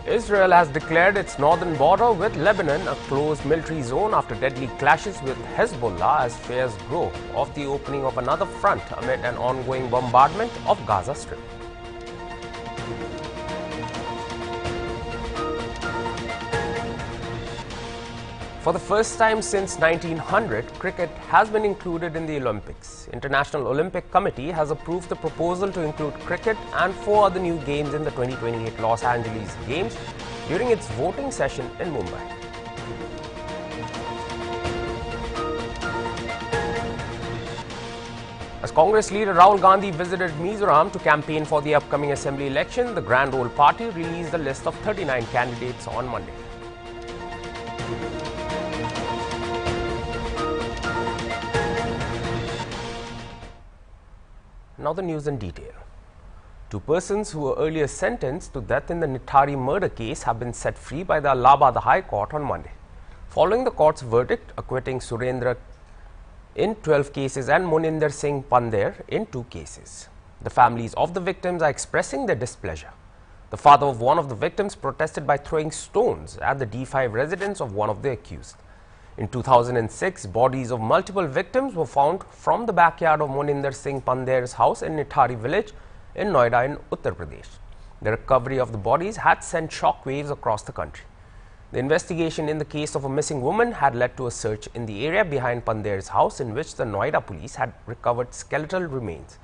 Israel has declared its northern border with Lebanon a closed military zone after deadly clashes with Hezbollah as fears grow of the opening of another front amid an ongoing bombardment of Gaza Strip. For the first time since 1900, cricket has been included in the Olympics. International Olympic Committee has approved the proposal to include cricket and 4 other new games in the 2028 Los Angeles Games during its voting session in Mumbai. As Congress leader Rahul Gandhi visited Mizoram to campaign for the upcoming assembly election, the Grand Old Party released a list of 39 candidates on Monday. Now the news in detail. 2 persons who were earlier sentenced to death in the Nithari murder case have been set free by the Allahabad High Court on Monday, following the court's verdict acquitting Surendra in 12 cases and Moninder Singh Pandher in 2 cases. The families of the victims are expressing their displeasure. The father of one of the victims protested by throwing stones at the D5 residence of one of the accused. In 2006, bodies of multiple victims were found from the backyard of Moninder Singh Pandher's house in Nithari village in NOIDA in Uttar Pradesh. The recovery of the bodies had sent shock waves across the country. The investigation in the case of a missing woman had led to a search in the area behind Pandher's house, in which the NOIDA police had recovered skeletal remains.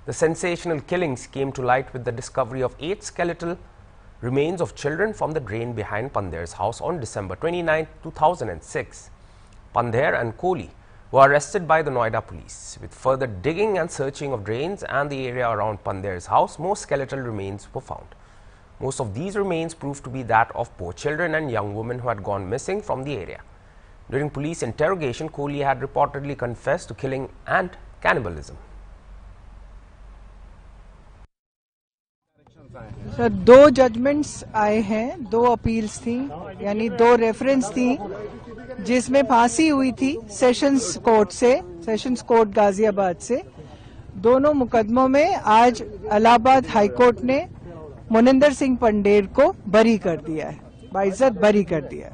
The sensational killings came to light with the discovery of 8 skeletal remains of children from the drain behind Pandher's house on December 29, 2006. Pandher and Kohli were arrested by the NOIDA police. With further digging and searching of drains and the area around Pandher's house, more skeletal remains were found. Most of these remains proved to be that of poor children and young women who had gone missing from the area. During police interrogation, Kohli had reportedly confessed to killing and cannibalism. Sir 2 judgements आए हैं, 2 appeals थी, यानी 2 reference थी जिसमें फांसी हुई थी sessions court Ghaziabad से। दोनों मुकदमों में आज इलाहाबाद हाई कोर्ट ने मोनिंदर सिंह पंडेर को बरी कर दिया है, बाइज्जत बरी कर दिया है।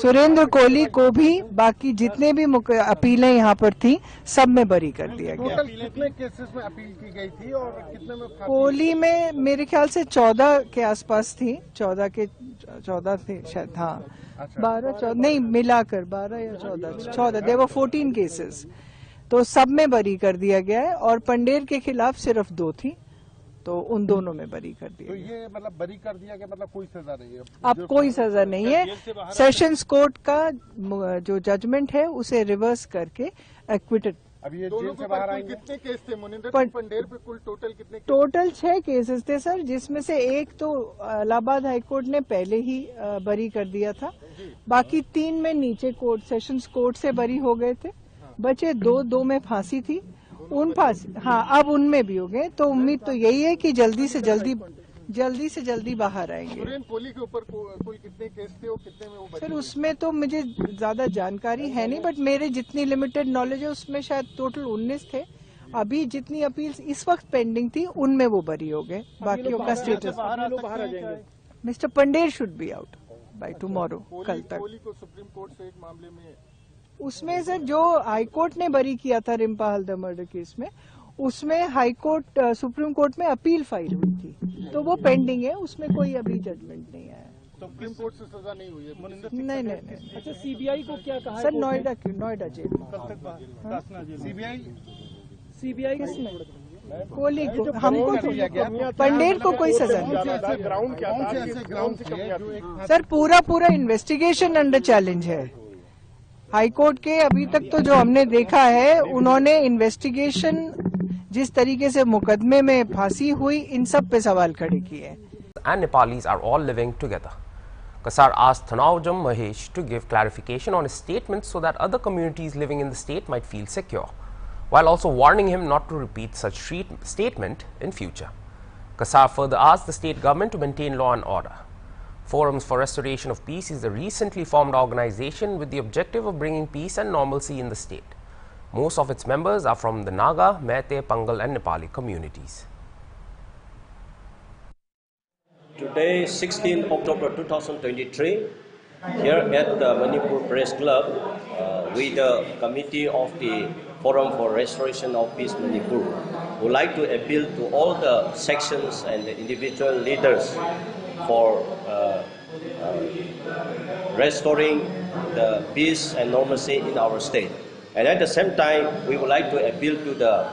सुरेंद्र कोहली को भी बाकी जितने भी अपीलें यहाँ पर थी सब में बरी कर दिया गया। कितने केसेस में अपील की गई थी और कितने में? कोहली में मेरे ख्याल से 14 के आसपास थी, 14 थे शायद, हाँ 12 नहीं मिलाकर 12 या 14 देयर वर 14 केसेस, तो सब में बरी कर दिया गया है और पंडेर के खिलाफ सिर्फ 2 थी, तो उन दोनों में बरी कर दिया। तो ये मतलब बरी कर दिया गया, मतलब कोई सजा नहीं है? अब कोई सजा नहीं है। सेशंस कोर्ट का जो जजमेंट है उसे रिवर्स करके एक्विटेड। अब ये जेल से बाहर आएंगे। कितने केस थे मोनिंदर सिंह पंडेर पे? कुल टोटल कितने? टोटल 6 केसेस थे सर, जिसमें से एक तो इलाहाबाद हाई कोर्ट ने पहले ही बरी कर दिया था, बाकी 3 में नीचे कोर्ट सेशंस कोर्ट से बरी हो गए थे, बचे 2 में फांसी थी, उन फांसी हाँ अब उनमें भी हो गए। तो उम्मीद तो यही है कि जल्दी से जल्दी बाहर आएंगे। सुरेंद्र कोहली के ऊपर कुल कितने केस थे और कितने में वो बचे? सर उसमें तो मुझे ज्यादा जानकारी है नहीं, बट मेरे जितनी लिमिटेड नॉलेज है उसमें शायद टोटल 19 थे। अभी जितनी अपील्स इस वक्त पेंडिंग थी उनमें वो बरी हो गए, बाकियों का status. Mister Pandher should be out by tomorrow, कल तक। कोहली को सुप्रीम कोर्ट से एक मामले में उसमें सर जो हाई कोर्ट ने बरी किया था रिम्पा हल्दर मर्डर केस में, उसमें हाई कोर्ट सुप्रीम कोर्ट में अपील फाइल हुई थी, तो वो पेंडिंग है, उसमें कोई अभी जजमेंट नहीं आया। सुप्रीम कोर्ट से सजा नहीं हुई है? नहीं। अच्छा, सीबीआई को क्या कहा sir Noida jail CBI Koli को, हमको पंडेर को कोई सजा नहीं। ग्राउंड क्या? सर पूरा इन्वेस्टिगेशन अंडर चैलेंज है हाई कोर्ट के। अभी तक तो जो हमने देखा है, उन्होंने इन्वेस्टिगेशन जिस तरीके से मुकदमे में फांसी हुई, इन सब पे सवाल खड़े किए। And Nepalis are all living together. Kasar asked Thanaujam Mahesh to give clarification on his statement so that other communities living in the state might feel secure, while also warning him not to repeat such statement in future. Kasar further asked the state government to maintain law and order. Forums for Restoration of Peace is the recently formed organization with the objective of bringing peace and normalcy in the state. Most of its members are from the Naga, Meitei, Pangal and Nepali communities. Today, 16 October 2023, here at the Manipur Press Club, with the committee of the Forum for Restoration of Peace Manipur, would like to appeal to all the sections and the individual leaders for restoring the peace and normalcy in our state. And at the same time, we would like to appeal to the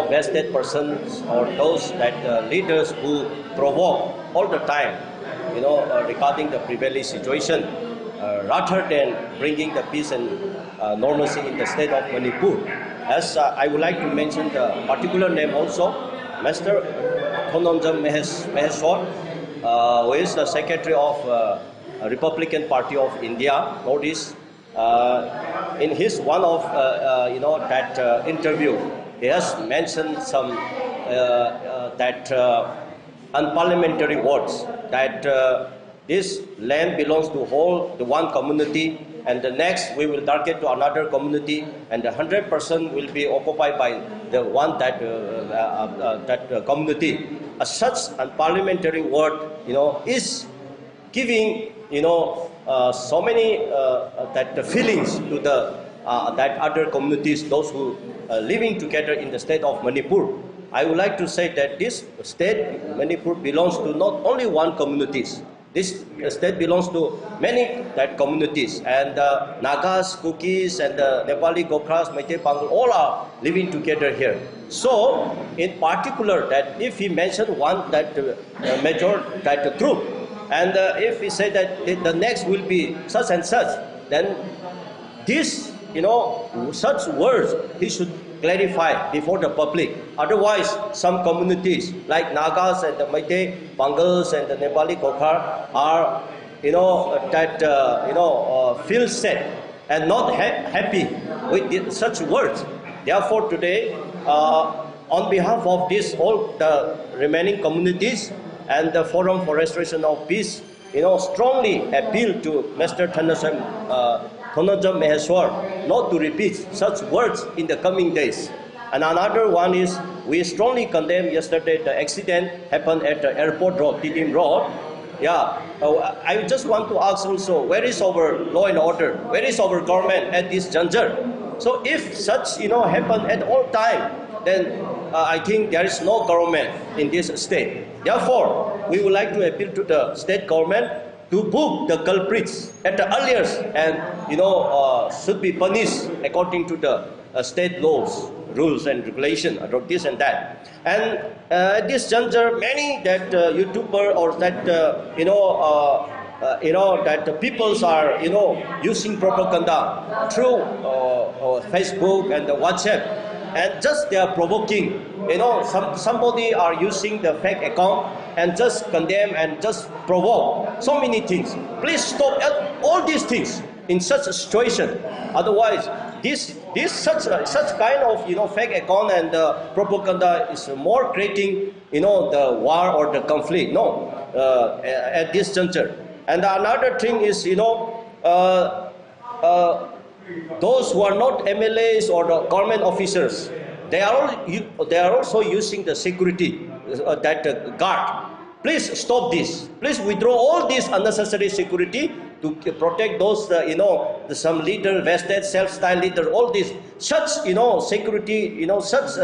vested persons or those that leaders who provoke all the time, regarding the prevailing situation, rather than bringing the peace and normalcy in the state of Manipur. As I would like to mention the particular name also, Mr. Thononjam Maheshwar, who is the Secretary of Republican Party of India, Northeast. In his one of that interview, he has mentioned some unparliamentary words that this land belongs to the one community, and the next we will target to another community, and the 100% will be occupied by the one that community. Such unparliamentary word, is giving so many that feelings to the that other communities, those who living together in the state of Manipur. I would like to say that this state, Manipur, belongs to not only one communities. This state belongs to many that communities, and Nagas, Kukis, and Nepali, Gokras, Meitei, Pangal, all are living together here. So, in particular, that if he mentioned one that major that truth, and if he said that the next will be such and such, then this, such words he should clarify before the public. Otherwise, some communities like Nagas and the Meitei, Pangals and the Nepali Gokar are, feel sad and not happy with such words. Therefore, today, on behalf of all the remaining communities and the Forum for Restoration of Peace, strongly appeal to Mr. Thononjam Maheshwar not to repeat such words in the coming days. And another one is, we strongly condemn yesterday the accident happened at the airport road, Tidim Road. Yeah, I just want to ask also, where is our law and order? Where is our government at this juncture? So if such, happen at all time, then I think there is no government in this state. Therefore, we would like to appeal to the state government to book the culprits at the earliest and, should be punished according to the state laws, rules and regulation, or this and that. And at this juncture, many that YouTuber or that, that the peoples are, using propaganda through Facebook and the WhatsApp, and just they are provoking. Somebody are using the fake account and just condemn and just provoke so many things. Please stop all these things in such a situation. Otherwise, such kind of fake account and propaganda is more creating the war or the conflict. No, at this juncture. And another thing is those who are not MLAs or the government officers, they are also using the security guard. Please stop this. Please withdraw all this unnecessary security to protect those some leader, vested, self-styled leader. All this such security, such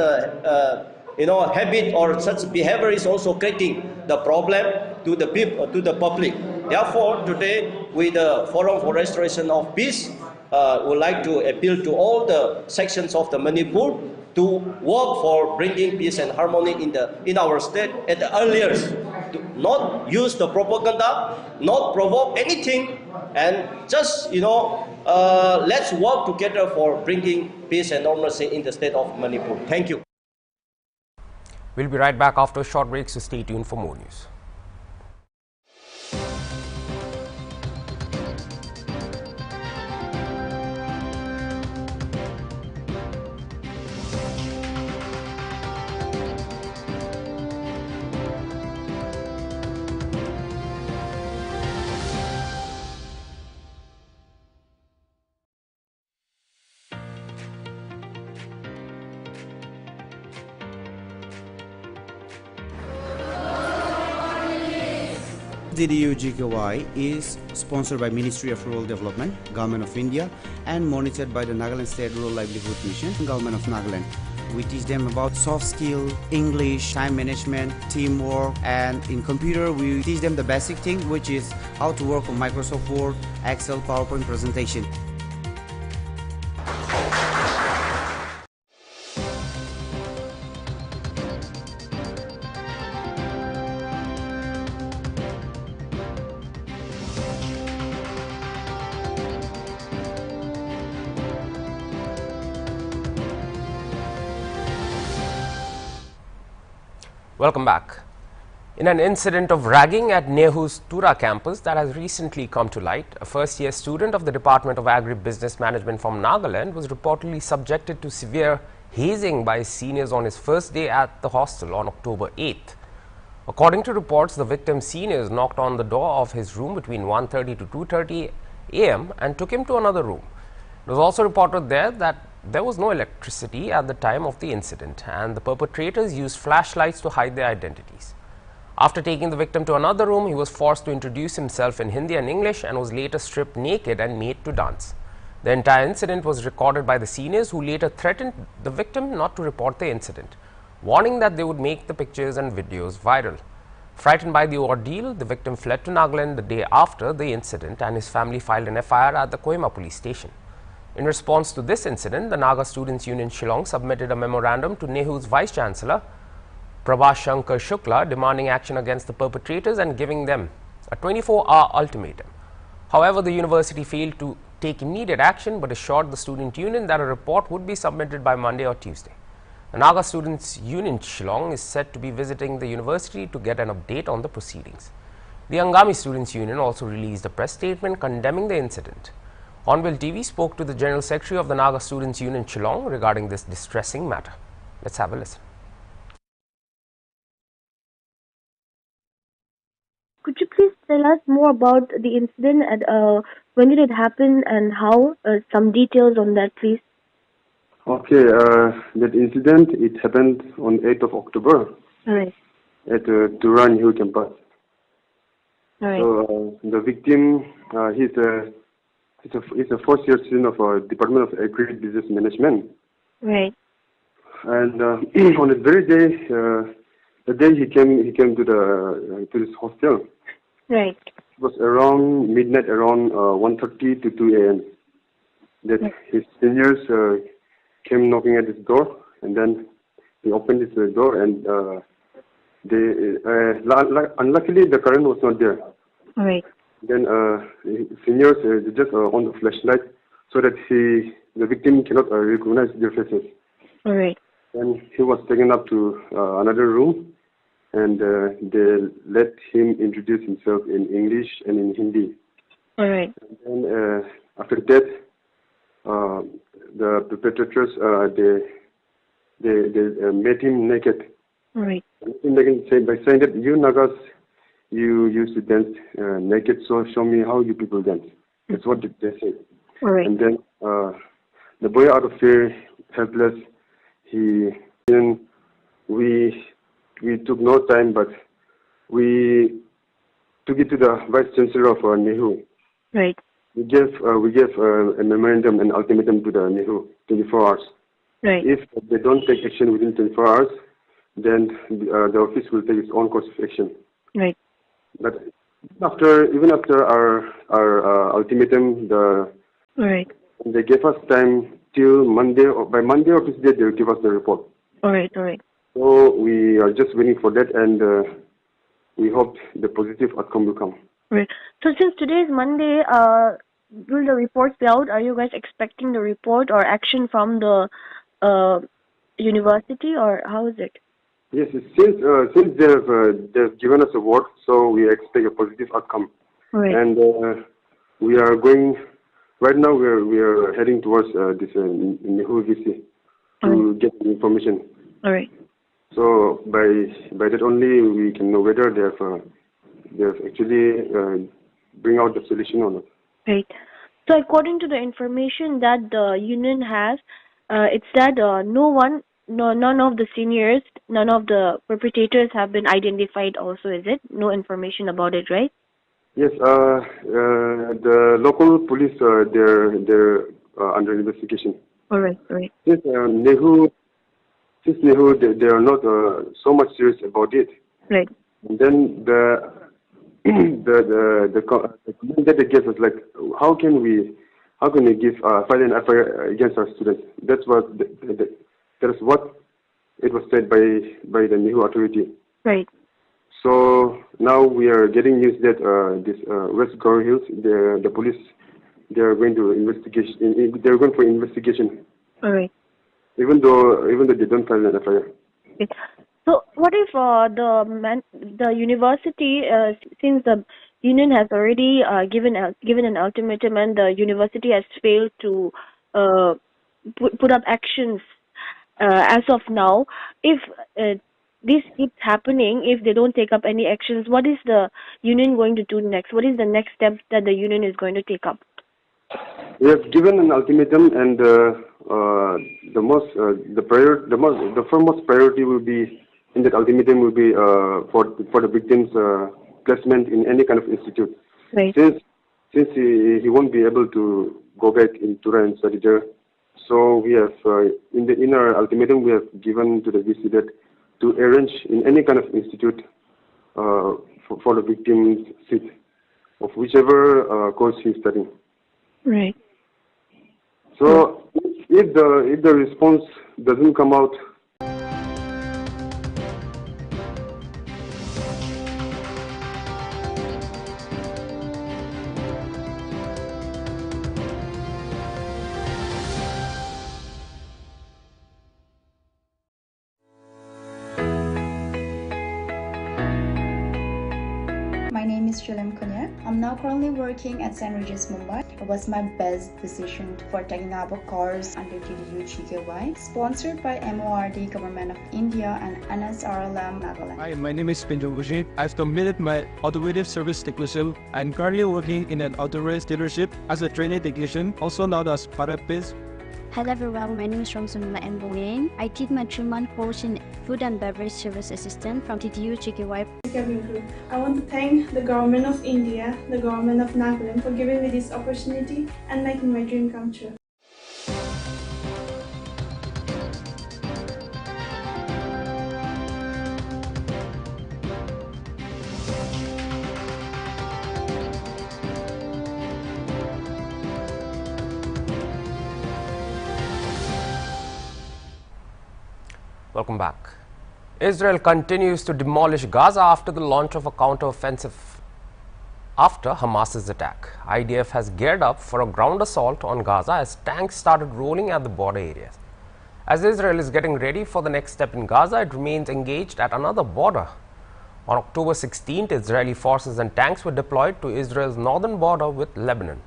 habit or such behavior is also creating the problem to the people, to the public. Therefore, today with the Forum for Restoration of Peace, would like to appeal to all the sections of the Manipur to work for bringing peace and harmony in our state at the earliest. To not use the propaganda, not provoke anything, and just let's work together for bringing peace and normalcy in the state of Manipur. Thank you. We'll be right back after a short break, so stay tuned for more news. DDU-GKY is sponsored by Ministry of Rural Development, Government of India, and monitored by the Nagaland State Rural Livelihood Mission, Government of Nagaland. We teach them about soft skill, English, time management, teamwork, and in computer we teach them the basic thing, which is how to work on Microsoft Word, Excel, PowerPoint presentation. Welcome back. In an incident of ragging at NEHU's Tura campus that has recently come to light, a first-year student of the Department of Agribusiness Management from Nagaland was reportedly subjected to severe hazing by his seniors on his first day at the hostel on October 8th. According to reports, the victim's seniors knocked on the door of his room between 1:30 to 2:30 a.m. and took him to another room. It was also reported there that there was no electricity at the time of the incident, and the perpetrators used flashlights to hide their identities. After taking the victim to another room, he was forced to introduce himself in Hindi and English and was later stripped naked and made to dance. The entire incident was recorded by the seniors, who later threatened the victim not to report the incident, warning that they would make the pictures and videos viral. Frightened by the ordeal, the victim fled to Nagaland the day after the incident, and his family filed an FIR at the Kohima police station. In response to this incident, the Naga Students Union Shillong submitted a memorandum to NEHU's Vice Chancellor, Prabhas Shankar Shukla, demanding action against the perpetrators and giving them a 24-hour ultimatum. However, the university failed to take immediate action but assured the student union that a report would be submitted by Monday or Tuesday. The Naga Students Union Shillong is said to be visiting the university to get an update on the proceedings. The Angami Students Union also released a press statement condemning the incident. Hornbilltv spoke to the General Secretary of the Naga Students Union Shillong regarding this distressing matter. Let's have a listen. Could you please tell us more about the incident and when did it happen and how? Some details on that, please. Okay, that incident, it happened on 8th of October All right. at Tura New campus. All right. So the victim, he's a first-year student of Department of Agribusiness Management. Right. And on the very day, the day he came to this hostel. Right. It was around midnight, around 1:30 to 2 a.m. That his seniors came knocking at his door, and then he opened his door, and unluckily the current was not there. All right. Then seniors just on the flashlight so that the victim cannot recognize their faces. All right. Then he was taken up to another room, and they let him introduce himself in English and in Hindi. All right. And then after that, the perpetrators they made him naked. All right. By saying that you Nagas, you used to dance naked, so show me how you people dance. That's what they said. All right. And then the boy, out of fear, helpless, we took no time, but we took it to the Vice Chancellor of NEHU. Right. We gave a memorandum and ultimatum to the NEHU, 24 hours. Right. If they don't take action within 24 hours, then the office will take its own course of action. Right. But even after our ultimatum, Right. they gave us time till Monday, or by Monday or Tuesday they will give us the report. All right. All right. So we are just waiting for that, and we hope the positive outcome will come. Right. So since today is Monday, will the reports be out? Are you guys expecting the report or action from the university, or how is it? Yes, since they've given us a word, so we expect a positive outcome. Right. And we are going right now. We are heading towards this NEHU VC to get information. All right. So by that only we can know whether they have actually bring out the solution or not. Right. So according to the information that the union has, it's that none of the seniors, none of the perpetrators have been identified also, is it? No information about it, right? Yes, the local police, they're under investigation. All right, all right. Since Nehu, they are not so much serious about it. Right. And then the comment that they gave us, like, how can we give file an FIR against our students? That's what that is what it was said by the Nehu authority. Right. So now we are getting news that this West Garo Hills, the police, they are going to investigation. They are going for investigation. All right. Even though they don't file an FIR. Okay. So what if the university, since the union has already given an ultimatum and the university has failed to put up actions as of now, if this keeps happening, if they don't take up any actions, what is the union going to do next? What is the next step that the union is going to take up? We have given an ultimatum, and the foremost priority will be in that ultimatum will be for the victims' placement in any kind of institute. Right. Since he won't be able to go back in Tura and study there, so we have in our ultimatum we have given to the VC that to arrange in any kind of institute for the victim's seat of whichever course he's studying. Right. So if the response doesn't come out, My name is Chilem Kunya. I'm now currently working at St. Regis, Mumbai. It was my best decision for taking up a course under TDU GKY, sponsored by MORD, Government of India, and NSRLM, Nagaland. Hi, my name is Pinto Bujit. I've completed my automotive service technician. I'm currently working in an auto race dealership as a trainee technician, also known as Parapis. Hello everyone, my name is Ramsunma Mbongeng. I did my 3-month course in Food and Beverage Service Assistant from TTU GKY. I want to thank the Government of India, the Government of Nagaland for giving me this opportunity and making my dream come true. Welcome back. Israel continues to demolish Gaza after the launch of a counter-offensive after Hamas's attack. IDF has geared up for a ground assault on Gaza as tanks started rolling at the border areas. As Israel is getting ready for the next step in Gaza, it remains engaged at another border. On October 16th, Israeli forces and tanks were deployed to Israel's northern border with Lebanon.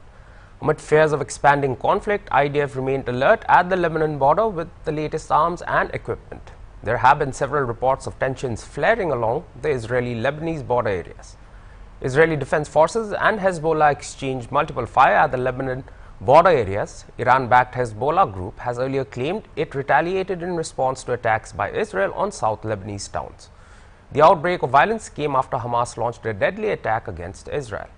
Amid fears of expanding conflict, IDF remained alert at the Lebanon border with the latest arms and equipment. There have been several reports of tensions flaring along the Israeli-Lebanese border areas. Israeli Defense Forces and Hezbollah exchanged multiple fire at the Lebanon border areas. Iran-backed Hezbollah group has earlier claimed it retaliated in response to attacks by Israel on South Lebanese towns. The outbreak of violence came after Hamas launched a deadly attack against Israel.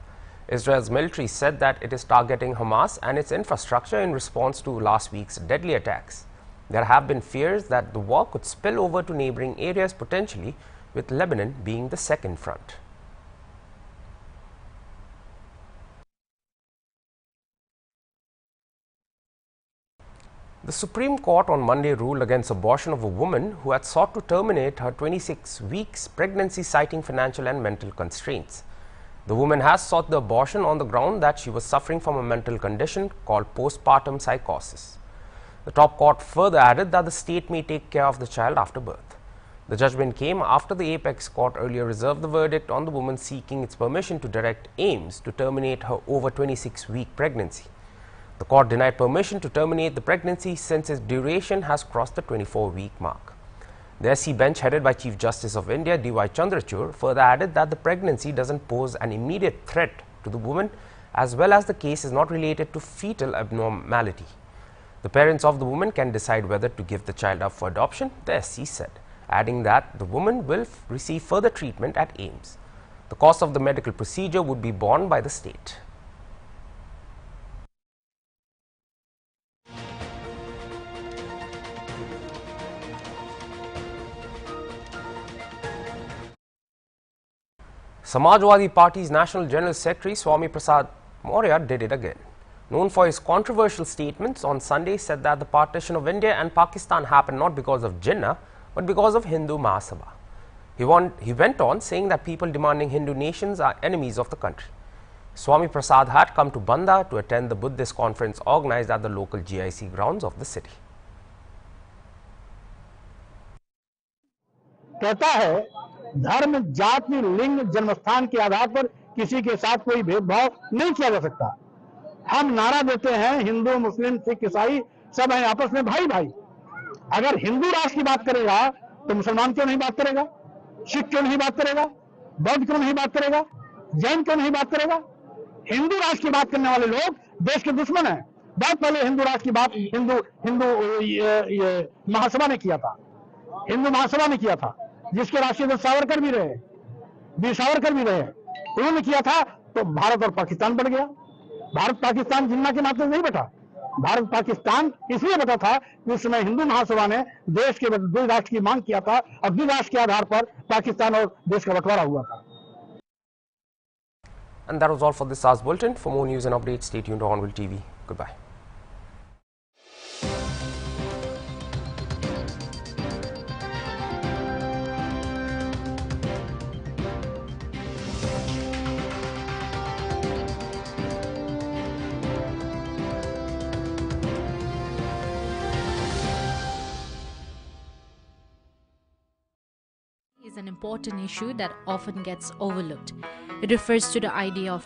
Israel's military said that it is targeting Hamas and its infrastructure in response to last week's deadly attacks. There have been fears that the war could spill over to neighboring areas potentially, with Lebanon being the second front. The Supreme Court on Monday ruled against abortion of a woman who had sought to terminate her 26 weeks pregnancy citing financial and mental constraints. The woman has sought the abortion on the ground that she was suffering from a mental condition called postpartum psychosis. The top court further added that the state may take care of the child after birth. The judgment came after the apex court earlier reserved the verdict on the woman seeking its permission to direct AIMS to terminate her over 26-week pregnancy. The court denied permission to terminate the pregnancy since its duration has crossed the 24-week mark. The SC bench, headed by Chief Justice of India D.Y. Chandrachud, further added that the pregnancy doesn't pose an immediate threat to the woman, as well as the case is not related to fetal abnormality. The parents of the woman can decide whether to give the child up for adoption, the SC said, adding that the woman will receive further treatment at AIMS. The cost of the medical procedure would be borne by the state. Samajwadi Party's National General Secretary Swami Prasad did it again. Known for his controversial statements, on Sunday said that the partition of India and Pakistan happened not because of Jinnah, but because of Hindu Mahasabha. He went on saying that people demanding Hindu nations are enemies of the country. Swami Prasad had come to Banda to attend the Buddhist conference organized at the local GIC grounds of the city. कहता है धर्म, जाति, लिंग, जन्मस्थान के आधार पर किसी के साथ कोई भेदभाव नहीं किया जा सकता। हम नारा देते हैं हिंदू, मुस्लिम, सिख, ईसाई सब हैं आपस में भाई भाई। अगर हिंदू राष्ट्र की बात करेगा तो मुसलमान क्यों नहीं बात करेगा, सिख क्यों नहीं बात करेगा, बौद्ध क्यों नहीं बात करेगा, जैन क्यों नहीं बात करेगा। हिंदू राष्ट्र की बात करने वाले लोग देश के दुश्मन हैं। बहुत पहले हिंदू राष्ट्र की बात हिंदू महासभा ने किया था, हिंदू महासभा ने किया था, जिसके राष्ट्रीय अध्यक्ष सावरकर भी रहे, वीर सावरकर भी रहे। उन्होंने किया था तो भारत और पाकिस्तान बढ़ गया। भारत पाकिस्तान जिन्ना के नाते नहीं बैठा, भारत पाकिस्तान इसलिए बैठा था कि उस समय हिंदू महासभा ने देश के द्विराष्ट्र राष्ट्र की मांग किया था और द्विराष्ट्र के आधार पर पाकिस्तान और देश का बंटवारा हुआ था। And that was all for this hour's bulletin. For more news and updates, stay tuned to Hornbilltv. Goodbye. Is an important issue that often gets overlooked. It refers to the idea of